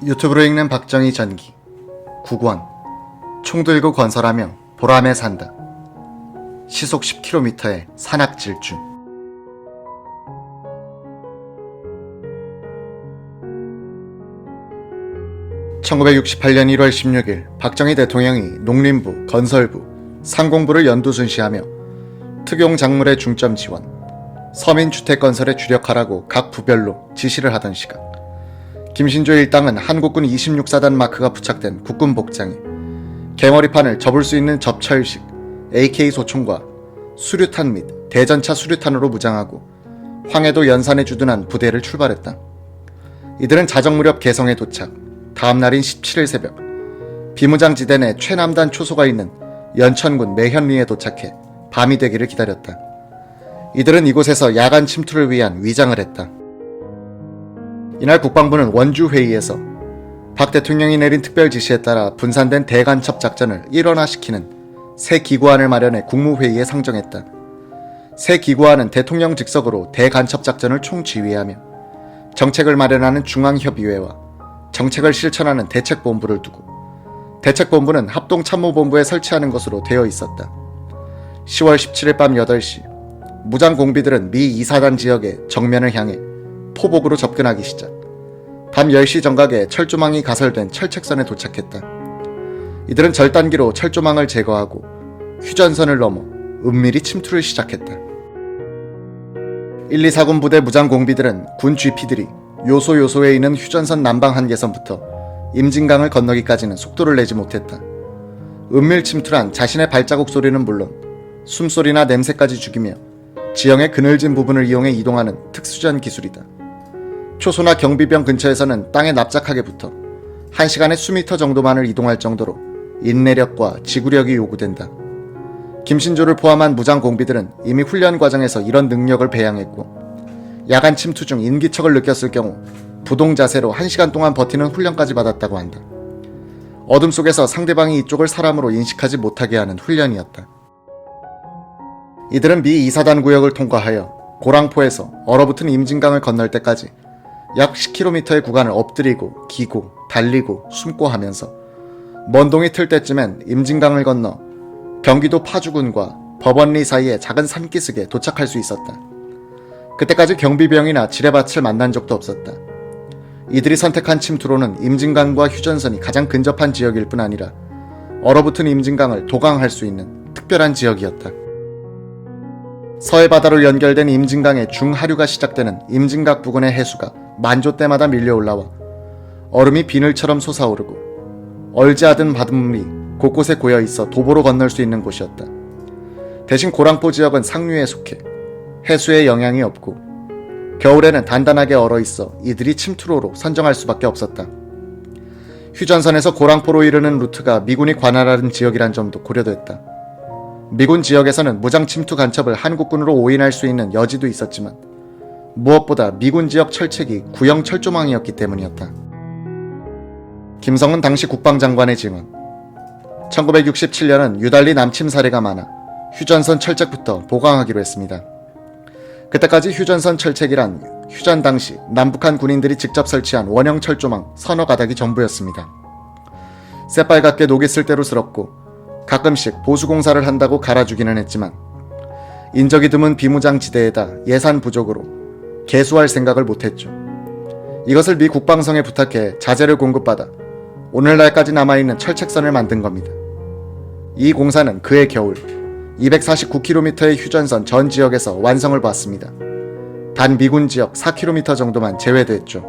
유튜브로 읽는 박정희 전기 9권 총 들고 건설하며 보람에 산다. 시속 10km의 산악질주. (1968년 1월 16일) 박정희 대통령이 농림부, 건설부, 상공부를 연두순시하며 특용작물의 중점 지원, 서민주택 건설에 주력하라고 각 부별로 지시를 하던 시각, 김신조 일당은 한국군 26사단 마크가 부착된 국군 복장에 개머리판을 접을 수 있는 접철식 AK 소총과 수류탄 및 대전차 수류탄으로 무장하고 황해도 연산에 주둔한 부대를 출발했다. 이들은 자정 무렵 개성에 도착. 다음 날인 17일 새벽, 비무장지대 내 최남단 초소가 있는 연천군 매현리에 도착해 밤이 되기를 기다렸다. 이들은 이곳에서 야간 침투를 위한 위장을 했다. 이날 국방부는 원주회의에서 박 대통령이 내린 특별 지시에 따라 분산된 대간첩 작전을 일원화시키는 새 기구안을 마련해 국무회의에 상정했다. 새 기구안은 대통령 직속으로 대간첩 작전을 총지휘하며 정책을 마련하는 중앙협의회와 정책을 실천하는 대책본부를 두고 대책본부는 합동참모본부에 설치하는 것으로 되어 있었다. 10월 17일 밤 8시, 무장공비들은 미 2사단 지역의 정면을 향해 포복으로 접근하기 시작. 밤 10시 정각에 철조망이 가설된 철책선에 도착했다. 이들은 절단기로 철조망을 제거하고 휴전선을 넘어 은밀히 침투를 시작했다. 1, 2, 4군 부대 무장공비들은 군 GP들이 요소에 있는 휴전선 남방 한계선부터 임진강을 건너기까지는 속도를 내지 못했다. 은밀 침투란 자신의 발자국 소리는 물론 숨소리나 냄새까지 죽이며 지형의 그늘진 부분을 이용해 이동하는 특수전 기술이다. 초소나 경비병 근처에서는 땅에 납작하게 붙어 1시간에 수미터 정도만을 이동할 정도로 인내력과 지구력이 요구된다. 김신조를 포함한 무장공비들은 이미 훈련 과정에서 이런 능력을 배양했고, 야간 침투 중 인기척을 느꼈을 경우 부동 자세로 1시간 동안 버티는 훈련까지 받았다고 한다. 어둠 속에서 상대방이 이쪽을 사람으로 인식하지 못하게 하는 훈련이었다. 이들은 미 2사단 구역을 통과하여 고랑포에서 얼어붙은 임진강을 건널 때까지 약 10km의 구간을 엎드리고 기고 달리고 숨고 하면서 먼 동이 틀 때쯤엔 임진강을 건너 경기도 파주군과 법원리 사이의 작은 산기슭에 도착할 수 있었다. 그때까지 경비병이나 지뢰밭을 만난 적도 없었다. 이들이 선택한 침투로는 임진강과 휴전선이 가장 근접한 지역일 뿐 아니라 얼어붙은 임진강을 도강할 수 있는 특별한 지역이었다. 서해바다로 연결된 임진강의 중하류가 시작되는 임진각 부근의 해수가 만조 때마다 밀려올라와 얼음이 비늘처럼 솟아오르고 얼지하던 바닷물이 곳곳에 고여있어 도보로 건널 수 있는 곳이었다. 대신 고랑포 지역은 상류에 속해 해수에 영향이 없고 겨울에는 단단하게 얼어있어 이들이 침투로로 선정할 수밖에 없었다. 휴전선에서 고랑포로 이르는 루트가 미군이 관할하는 지역이란 점도 고려됐다. 미군 지역에서는 무장 침투 간첩을 한국군으로 오인할 수 있는 여지도 있었지만 무엇보다 미군 지역 철책이 구형 철조망이었기 때문이었다. 김성은 당시 국방장관의 증언. 1967년은 유달리 남침 사례가 많아 휴전선 철책부터 보강하기로 했습니다. 그때까지 휴전선 철책이란 휴전 당시 남북한 군인들이 직접 설치한 원형 철조망 서너 가닥이 전부였습니다. 새빨갛게 녹이 쓸대로스럽고 가끔씩 보수공사를 한다고 갈아주기는 했지만 인적이 드문 비무장 지대에다 예산 부족으로 개수할 생각을 못했죠. 이것을 미 국방성에 부탁해 자재를 공급받아 오늘날까지 남아있는 철책선을 만든 겁니다. 이 공사는 그해 겨울 249km의 휴전선 전 지역에서 완성을 봤습니다. 단 미군 지역 4km 정도만 제외됐죠.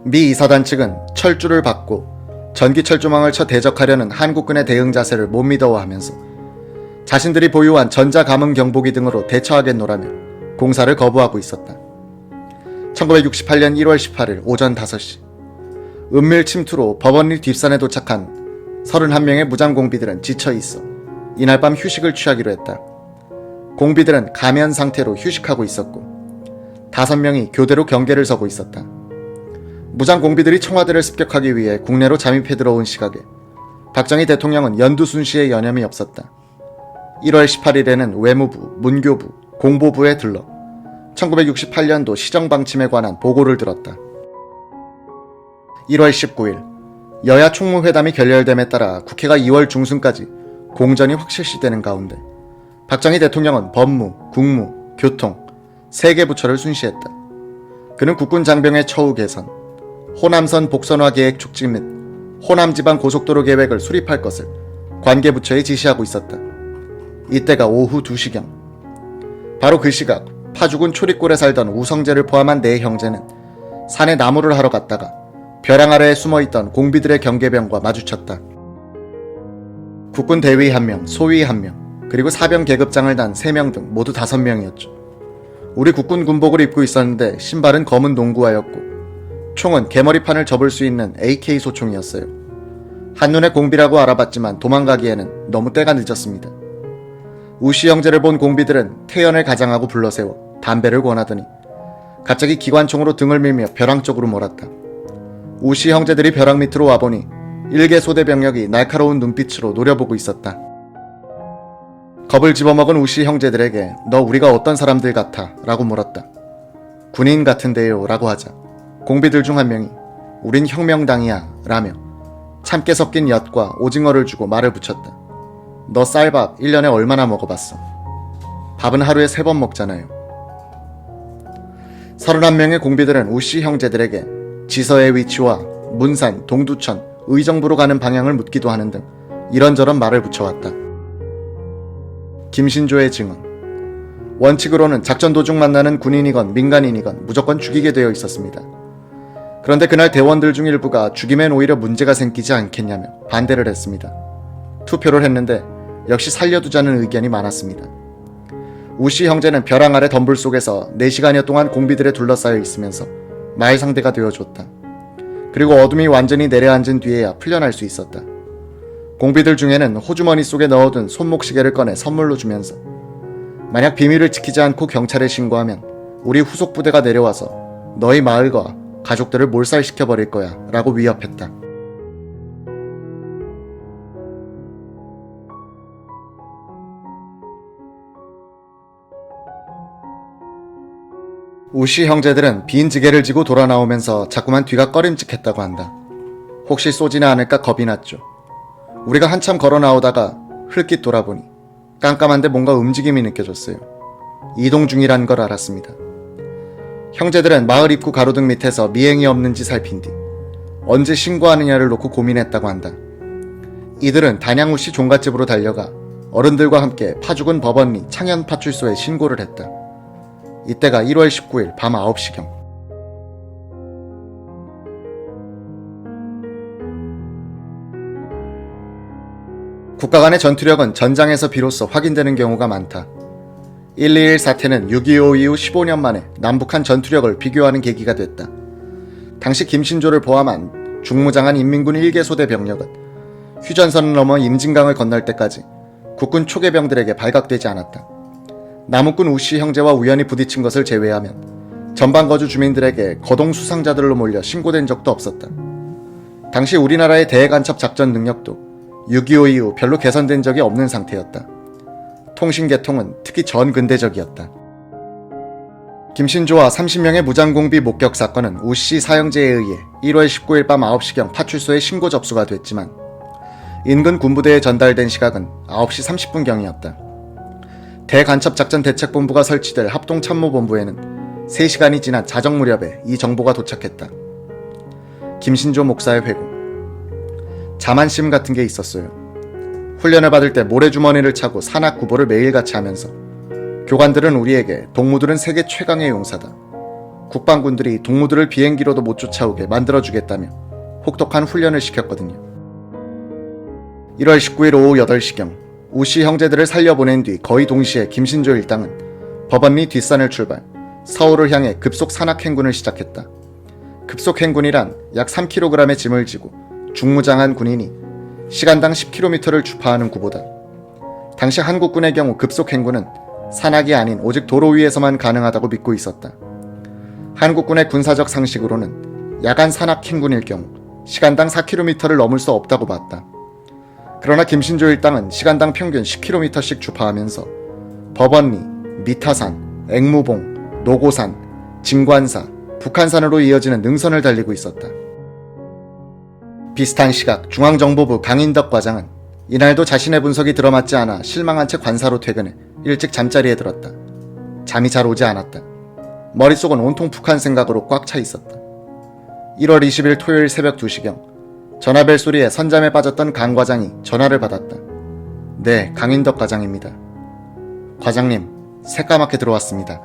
미 2사단 측은 철주를 받고 전기철조망을 쳐 대적하려는 한국군의 대응 자세를 못 믿어하면서 자신들이 보유한 전자감응 경보기 등으로 대처하겠노라며 공사를 거부하고 있었다. 1968년 1월 18일 오전 5시, 은밀 침투로 법원리 뒷산에 도착한 31명의 무장공비들은 지쳐있어 이날 밤 휴식을 취하기로 했다. 공비들은 가면 상태로 휴식하고 있었고 5명이 교대로 경계를 서고 있었다. 무장공비들이 청와대를 습격하기 위해 국내로 잠입해 들어온 시각에 박정희 대통령은 연두순시에 여념이 없었다. 1월 18일에는 외무부, 문교부, 공보부에 들러 1968년도 시정방침에 관한 보고를 들었다. 1월 19일 여야 총무회담이 결렬됨에 따라 국회가 2월 중순까지 공전이 확실시되는 가운데 박정희 대통령은 법무, 국무, 교통, 3개 부처를 순시했다. 그는 국군 장병의 처우 개선, 호남선 복선화 계획 촉진 및 호남지방 고속도로 계획을 수립할 것을 관계부처에 지시하고 있었다. 이때가 오후 2시경. 바로 그 시각 파주군 초리골에 살던 우성재를 포함한 4형제는 산에 나무를 하러 갔다가 벼랑 아래에 숨어있던 공비들의 경계병과 마주쳤다. 국군 대위 1명, 소위 1명, 그리고 사병 계급장을 단 3명 등 모두 5명이었죠. 우리 국군 군복을 입고 있었는데 신발은 검은 농구화였고 총은 개머리판을 접을 수 있는 AK 소총이었어요. 한눈에 공비라고 알아봤지만 도망가기에는 너무 때가 늦었습니다. 우씨 형제를 본 공비들은 태연을 가장하고 불러세워 담배를 권하더니 갑자기 기관총으로 등을 밀며 벼랑 쪽으로 몰았다. 우씨 형제들이 벼랑 밑으로 와보니 일개 소대 병력이 날카로운 눈빛으로 노려보고 있었다. 겁을 집어먹은 우씨 형제들에게 너 우리가 어떤 사람들 같아? 라고 물었다. 군인 같은데요 라고 하자 공비들 중 한 명이 우린 혁명당이야 라며 참깨 섞인 엿과 오징어를 주고 말을 붙였다. 너 쌀밥 1년에 얼마나 먹어봤어? 밥은 하루에 3번 먹잖아요. 31명의 공비들은 우씨 형제들에게 지서의 위치와 문산, 동두천, 의정부로 가는 방향을 묻기도 하는 등 이런저런 말을 붙여왔다. 김신조의 증언. 원칙으로는 작전 도중 만나는 군인이건 민간인이건 무조건 죽이게 되어 있었습니다. 그런데 그날 대원들 중 일부가 죽이면 오히려 문제가 생기지 않겠냐며 반대를 했습니다. 투표를 했는데 역시 살려두자는 의견이 많았습니다. 우씨 형제는 벼랑 아래 덤불 속에서 4시간여 동안 공비들에 둘러싸여 있으면서 말 상대가 되어줬다. 그리고 어둠이 완전히 내려앉은 뒤에야 풀려날 수 있었다. 공비들 중에는 호주머니 속에 넣어둔 손목시계를 꺼내 선물로 주면서 만약 비밀을 지키지 않고 경찰에 신고하면 우리 후속 부대가 내려와서 너희 마을과 가족들을 몰살시켜버릴 거야 라고 위협했다. 우씨 형제들은 빈 지게를 지고 돌아 나오면서 자꾸만 뒤가 꺼림칙했다고 한다. 혹시 쏘지는 않을까 겁이 났죠. 우리가 한참 걸어 나오다가 흘낏 돌아보니 깜깜한데 뭔가 움직임이 느껴졌어요. 이동 중이란 걸 알았습니다. 형제들은 마을 입구 가로등 밑에서 미행이 없는지 살핀 뒤 언제 신고하느냐를 놓고 고민했다고 한다. 이들은 단양우씨 종갓집으로 달려가 어른들과 함께 파주군 법원리 창현파출소에 신고를 했다. 이때가 1월 19일 밤 9시경. 국가 간의 전투력은 전장에서 비로소 확인되는 경우가 많다. 121 사태는 6.25 이후 15년 만에 남북한 전투력을 비교하는 계기가 됐다. 당시 김신조를 포함한 중무장한 인민군 1개 소대 병력은 휴전선을 넘어 임진강을 건널 때까지 국군 초계병들에게 발각되지 않았다. 남욱군 우씨 형제와 우연히 부딪힌 것을 제외하면 전방 거주 주민들에게 거동 수상자들로 몰려 신고된 적도 없었다. 당시 우리나라의 대간첩 작전 능력도 6.25 이후 별로 개선된 적이 없는 상태였다. 통신계통은 특히 전근대적이었다. 김신조와 30명의 무장공비 목격 사건은 우씨 사형제에 의해 1월 19일 밤 9시경 파출소에 신고 접수가 됐지만 인근 군부대에 전달된 시각은 9시 30분경이었다. 대간첩작전대책본부가 설치될 합동참모본부에는 3시간이 지난 자정 무렵에 이 정보가 도착했다. 김신조 목사의 회고. 자만심 같은 게 있었어요. 훈련을 받을 때 모래주머니를 차고 산악 구보를 매일같이 하면서 교관들은 우리에게 동무들은 세계 최강의 용사다. 국방군들이 동무들을 비행기로도 못 쫓아오게 만들어주겠다며 혹독한 훈련을 시켰거든요. 1월 19일 오후 8시경 우씨 형제들을 살려보낸 뒤 거의 동시에 김신조 일당은 법원리 뒷산을 출발, 서울을 향해 급속 산악행군을 시작했다. 급속 행군이란 약 3kg의 짐을 지고 중무장한 군인이 시간당 10km를 주파하는 구보다. 당시 한국군의 경우 급속 행군은 산악이 아닌 오직 도로 위에서만 가능하다고 믿고 있었다. 한국군의 군사적 상식으로는 야간 산악 행군일 경우 시간당 4km를 넘을 수 없다고 봤다. 그러나 김신조 일당은 시간당 평균 10km씩 주파하면서 법원리, 미타산, 앵무봉, 노고산, 진관사, 북한산으로 이어지는 능선을 달리고 있었다. 비슷한 시각 중앙정보부 강인덕 과장은 이날도 자신의 분석이 들어맞지 않아 실망한 채 관사로 퇴근해 일찍 잠자리에 들었다. 잠이 잘 오지 않았다. 머릿속은 온통 북한 생각으로 꽉 차 있었다. 1월 20일 토요일 새벽 2시경 전화벨 소리에 선잠에 빠졌던 강 과장이 전화를 받았다. 네, 강인덕 과장입니다. 과장님, 새까맣게 들어왔습니다.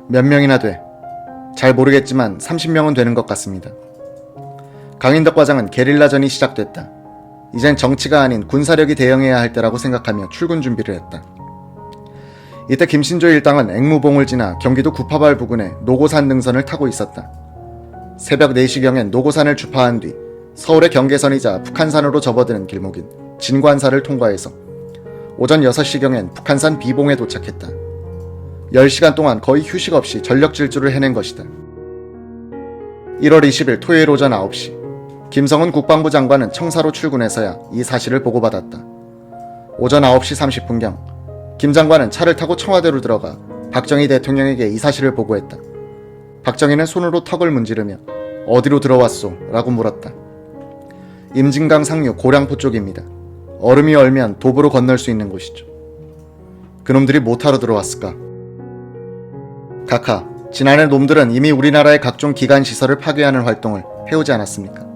몇 명이나 돼? 잘 모르겠지만 30명은 되는 것 같습니다. 강인덕 과장은 게릴라전이 시작됐다. 이젠 정치가 아닌 군사력이 대응해야 할 때라고 생각하며 출근 준비를 했다. 이때 김신조 일당은 앵무봉을 지나 경기도 구파발 부근의 노고산 능선을 타고 있었다. 새벽 4시경엔 노고산을 주파한 뒤 서울의 경계선이자 북한산으로 접어드는 길목인 진관사를 통과해서 오전 6시경엔 북한산 비봉에 도착했다. 10시간 동안 거의 휴식 없이 전력 질주를 해낸 것이다. 1월 20일 토요일 오전 9시 김성은 국방부 장관은 청사로 출근해서야 이 사실을 보고받았다. 오전 9시 30분경 김 장관은 차를 타고 청와대로 들어가 박정희 대통령에게 이 사실을 보고했다. 박정희는 손으로 턱을 문지르며 어디로 들어왔소? 라고 물었다. 임진강 상류 고량포 쪽입니다. 얼음이 얼면 도보로 건널 수 있는 곳이죠. 그놈들이 뭐하러 들어왔을까? 각하, 지난해 놈들은 이미 우리나라의 각종 기관시설을 파괴하는 활동을 해오지 않았습니까?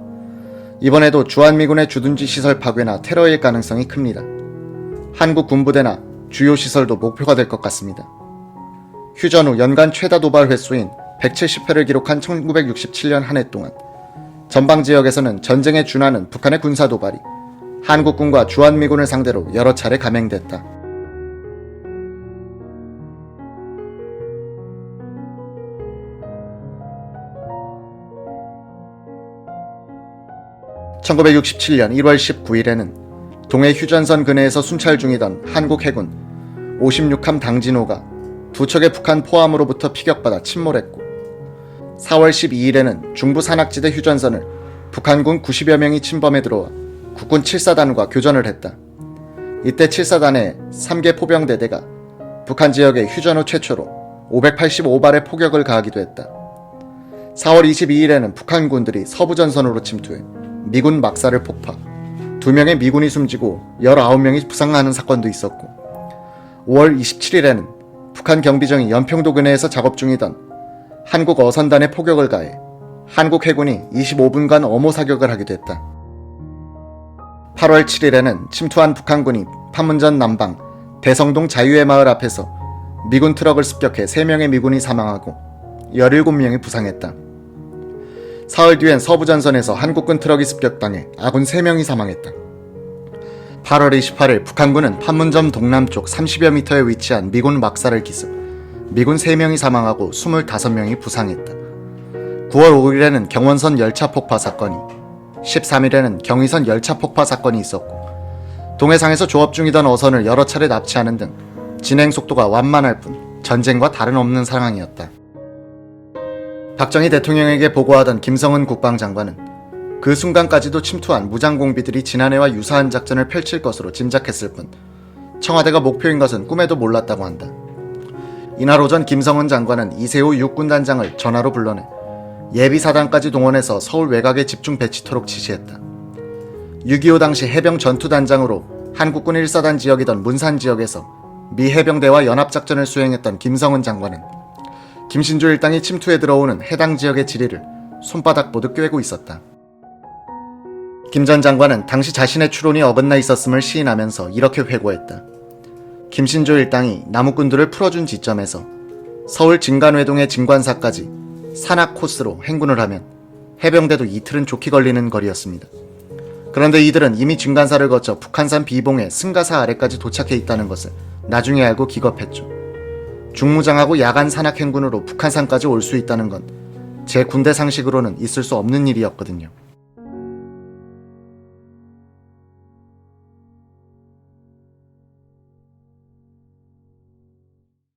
이번에도 주한미군의 주둔지 시설 파괴나 테러일 가능성이 큽니다. 한국 군부대나 주요 시설도 목표가 될 것 같습니다. 휴전 후 연간 최다 도발 횟수인 170회를 기록한 1967년 한 해 동안 전방 지역에서는 전쟁에 준하는 북한의 군사 도발이 한국군과 주한미군을 상대로 여러 차례 감행됐다. (1967년 1월 19일에는) 동해 휴전선 근해에서 순찰 중이던 한국 해군 56함 당진호가 두 척의 북한 포함으로부터 피격받아 침몰했고, 4월 12일에는 중부 산악지대 휴전선을 북한군 90여 명이 침범해 들어와 국군 7사단과 교전을 했다. 이때 7사단의 3개 포병대대가 북한 지역에 휴전 후 최초로 585발의 포격을 가하기도 했다. 4월 22일에는 북한군들이 서부전선으로 침투해 미군 막사를 폭파, 2명의 미군이 숨지고 19명이 부상하는 사건도 있었고, 5월 27일에는 북한 경비정이 연평도 근해에서 작업 중이던 한국 어선단의 포격을 가해 한국 해군이 25분간 엄호 사격을 하기도 했다. 8월 7일에는 침투한 북한군이 판문점 남방 대성동 자유의 마을 앞에서 미군 트럭을 습격해 3명의 미군이 사망하고 17명이 부상했다. 사흘 뒤엔 서부전선에서 한국군 트럭이 습격당해 아군 3명이 사망했다. 8월 28일 북한군은 판문점 동남쪽 30여 미터에 위치한 미군 막사를 기습, 미군 3명이 사망하고 25명이 부상했다. 9월 5일에는 경원선 열차 폭파 사건이, 13일에는 경의선 열차 폭파 사건이 있었고, 동해상에서 조업 중이던 어선을 여러 차례 납치하는 등 진행 속도가 완만할 뿐 전쟁과 다름없는 상황이었다. 박정희 대통령에게 보고하던 김성은 국방장관은 그 순간까지도 침투한 무장공비들이 지난해와 유사한 작전을 펼칠 것으로 짐작했을 뿐 청와대가 목표인 것은 꿈에도 몰랐다고 한다. 이날 오전 김성은 장관은 이세호 육군단장을 전화로 불러내 예비사단까지 동원해서 서울 외곽에 집중 배치토록 지시했다. 6.25 당시 해병 전투단장으로 한국군 1사단 지역이던 문산 지역에서 미 해병대와 연합작전을 수행했던 김성은 장관은 김신조 일당이 침투해 들어오는 해당 지역의 지리를 손바닥 보듯 꿰고 있었다. 김 전 장관은 당시 자신의 추론이 어긋나 있었음을 시인하면서 이렇게 회고했다. 김신조 일당이 남욱군들을 풀어준 지점에서 서울 진간회동의 진관사까지 산악 코스로 행군을 하면 해병대도 이틀은 좋게 걸리는 거리였습니다. 그런데 이들은 이미 진간사를 거쳐 북한산 비봉의 승가사 아래까지 도착해 있다는 것을 나중에 알고 기겁했죠. 중무장하고 야간 산악 행군으로 북한산까지 올 수 있다는 건 제 군대 상식으로는 있을 수 없는 일이었거든요.